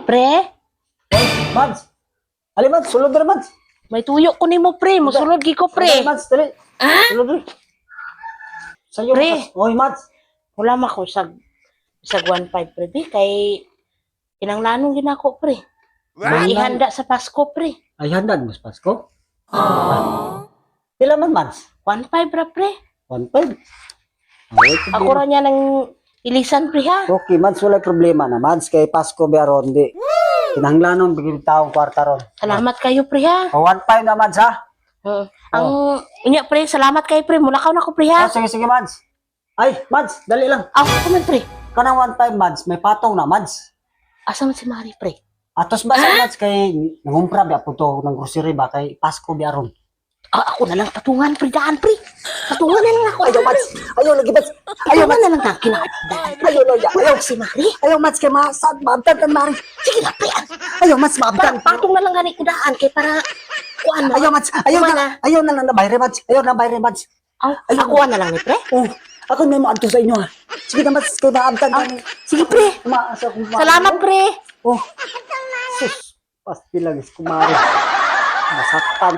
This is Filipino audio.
Pre, Oy, Mads. Ali, Mads. Sulod na, Mads. may tuyo ko nimo pre, mosulod gi ko pre. Mads, dali. Sulod na. Sa'yo, Pre. Mads. Oy, Mads. Wala man ko sa 1.5 pre, di kay kinanglanong ginako pre. Ihanda sa Pasko pre. Ay, handa mo sa Pasko? Pila man, Mads? 1.5 ra pre. 1.5. Ako ra niya ng ilisan pre ha. Okay, Mads, wala problema na. Mads, kay Pasko biyaron, di. Kinanglanon, bigyan taong kwarta ron. Salamat kayo pre ha. O, 1.5 na, Mads, ha? Ang unya pre, salamat kayo pre. Mulakaw na ko pre ha. Oh, sige, sige, Mads. Ay, Mads, dali lang. Aw, kuman pre. Kanang 1.5, Mads, may patong na, Mads. Asa man si Mari pre? Atos ba sa Mads kay nangumpra ba po to ng grocery ba kay Pasko biyaron? Ako na lang patungan pre daan pre. Patungan na lang ako. Ayaw, Mads. Ayaw, lagi, Mads. Ayaw, Patungan Mads. na lang tayo kinakadaan. Ayaw, ayaw, ayaw. Si Mari. Ayaw, Mads, kay maasad. Maabtan ka, Mari. Sige na pre. Ayaw, Mads, maabtan. Patong na lang gani ko daan kay para kuan mo. Ayaw, Mads. Ayaw Kuha na. Ayaw na lang na bayre, Mads. Ayaw na bayre, Mads. Aw, ako na lang ni pre. Oh, ako may maadto sa inyo, ha. Sige na, Mads, kay maabtan ka. Sige pre. Umaasa kong Salamat pre. Oh, sus. Pasti lang, kumari. Masaktan